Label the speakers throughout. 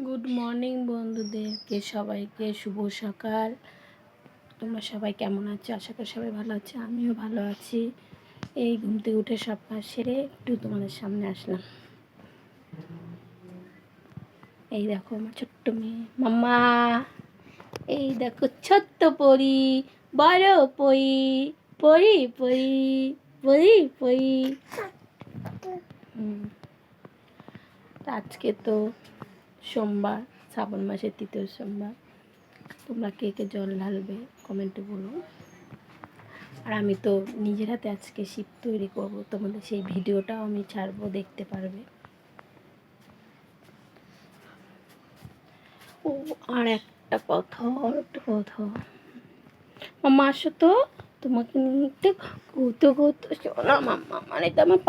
Speaker 1: Good morning বন্ধুদেরকে সবাইকে শুভ সকাল। তোমরা সবাই কেমন আছো? আশা করি সবাই ভালো আছে, আমিও ভালো আছি। এই ঘুম থেকে উঠে সব কাজ সেরে একটু তোমাদের সামনে আসলাম। এই দেখো আমার ছোট্ট মেয়ে মাম্মা, এই দেখো ছোট্ট পরি, বড় পরি, পরি পরি, পরি পরি। আজকে তো সোমবার, শ্রাবণ মাসের 3য় সোমবার। তোমরা কে কে জল ঢালবে কমেন্টে বলো। আর আমি তো নিজের হাতে আজকে শিব তৈরি করব, তোমাদের সেই ভিডিওটাও আমি ছাড়বো, দেখতে পারবে। ও আর একটা কথা মাম্মা আসো তো, তোমাকে নিয়ে একটু শোনো মাম্মা, মানে তো আমার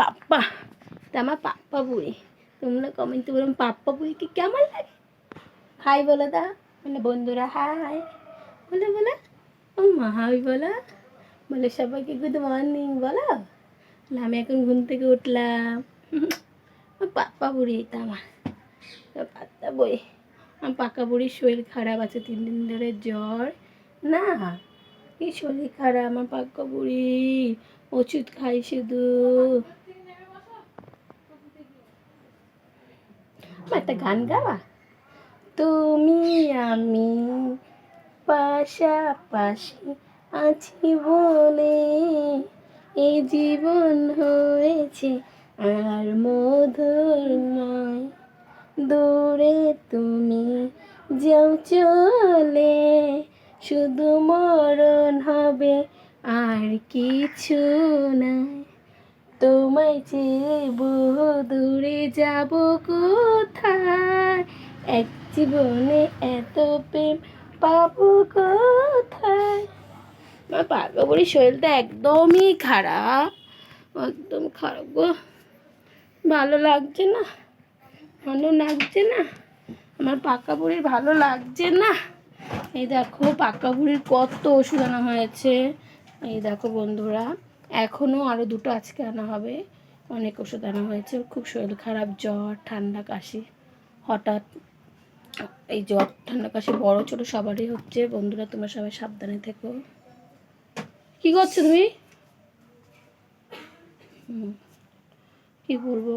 Speaker 1: পাপ্পা বুড়ি। তোমরা কমেন্টে বলো পাপ্পা বুড়িকে কেমন লাগে। হাই বলে দা, মানে বন্ধুরা হাই বলে বলে মা, হাই বলো, বলে সবাইকে গুড মর্নিং বলো। আমি এখন ঘুম থেকে উঠলাম। পাপ্পা বুড়ি এটা আমার পাপ্পা বুড়ি। আমার পাকা বুড়ির শরীর খারাপ আছে, 3 দিন ধরে জ্বর। না কি শরীর খারাপ আমার পাক্কা বুড়ি, ওষুধ খাই শুধু। একটা গান গাওয়া, তুমি আমি পাশাপাশি আছি বলে এই জীবন হয়েছে আর মধুর নয়। দূরে তুমি যাও চলে, শুধু মরণ হবে আর কিছু নাই। তোমায় চেয়ে বহু দূরে যাব কোথায়, এক জীবনে এত প্রেম পাবো কোথায়। আমার পাকা বুড়ির শরীরটা একদমই খারাপ, একদম খারাপ গো। ভালো লাগছে না আমার পাকা বুড়ির, ভালো লাগছে না। এই দেখো পাকা বুড়ির কত ওষুধ আনা হয়েছে। এই দেখো বন্ধুরা, এখনও আরও 2টো আজকে আনা হবে। অনেক ওষুধ আনা হয়েছে, খুব শরীর খারাপ, জ্বর ঠান্ডা কাশি। হঠাৎ এই জ্বর ঠান্ডা কাশি বড় ছোটো সবারই হচ্ছে। বন্ধুরা তোমরা সবাই সাবধানে থেকো। কি করছো তুমি? কি বলবো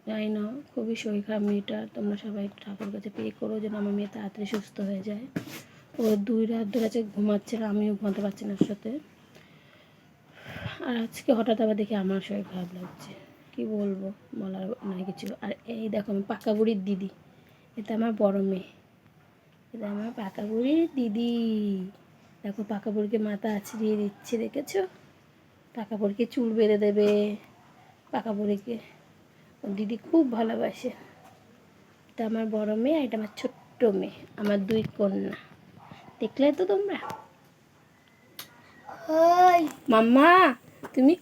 Speaker 1: জানি না, খুবই শরীর খারাপ মেয়েটার। তোমরা সবাই ঠাকুর কাছে প্রে করো যেন আমার মেয়ে তাড়াতাড়ি সুস্থ হয়ে যায়। ও 2 রাত ধরে আছে ঘুমাচ্ছে না, আমিও ঘুমাতে পারছি না ওর সাথে। আর আজকে হঠাৎ আবার দেখি আমার শরীর খারাপ লাগছে, কি বলবো, বলার নাই কিছু। আর এই দেখো আমার পাকা বুড়ির দিদি, এটা আমার বড় মেয়ে, এটা আমার পাকা বুড়ির দিদি। দেখো পাকা বুড়িকে মাথা আছড়িয়ে দিচ্ছে, দেখেছো? পাকা বুড়িকে চুল বেঁধে দেবে। পাকা বুড়িকে ওর দিদি খুব ভালোবাসে। এটা আমার বড় মেয়ে, আর এটা আমার ছোট্ট মেয়ে, আমার 2 কন্যা। দেখলে তো তোমরা। মাম্মা তুমি,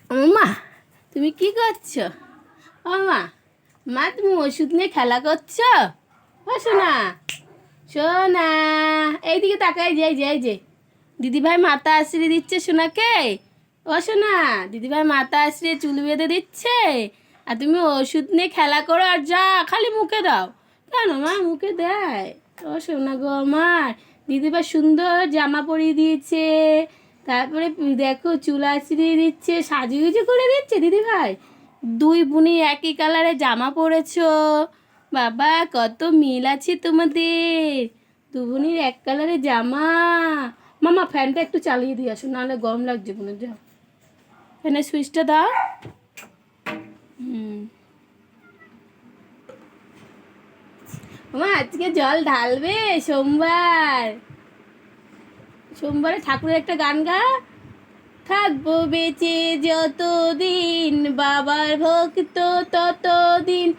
Speaker 1: মাম্মা তুমি কি করছো? মাম্মা, মা তুমি ওষুধ নিয়ে খেলা করছো? ও সোনা, সোনা এইদিকে তাকাই, যে দিদিভাই মাথা আশ্রিয়ে দিচ্ছে সোনাকে। ও সোনা, দিদিভাই মাথা আশ্রিয়ে চুল বেঁধে দিচ্ছে, আর তুমি ওষুধ নিয়ে খেলা করো আর যা খালি মুখে দাও। কেন মা মুখে দেয়? ও সোনা গো আমার, দিদিভাই সুন্দর জামা পরিয়ে দিয়েছে, তারপরে দেখো চুল আশ্রিয়ে দিচ্ছে, সাজুগুজু করে দিচ্ছে। দিদিভাই 2 বোনই একই কালারে জামা পরেছো, বাবা কত মিল আছে তোমাদের। 2 বোনের এক কালারে জামা। মামা ফ্যানটা একটু চালিয়ে দিয়ে আসো, নাহলে গরম লাগছে বোনের। যাও ফ্যানের সুইচটা দাও। মামা আজকে জল ঢালবে? সোমবারে ঠাকুরের একটা গান গা। থাকবো বেঁচে যতদিন, বাবার ভক্ত ততদিন,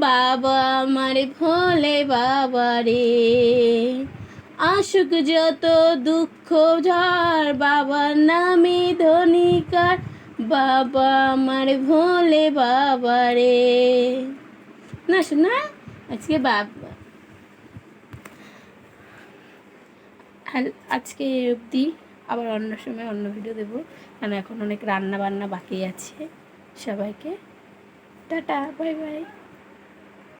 Speaker 1: বাবা আমার ভোলে বাবা রে। আসুক যত দুঃখ ঝড়, বাবার নামে ধনিকার, বাবা আমার ভোলে বাবা রে। না শোনা, আজকে আজকে অবধি, আবার অন্য সময় অন্য ভিডিও দেবো, কারণ এখন অনেক রান্না বান্না বাকি আছে। সবাইকে টাটা, বাই বাই।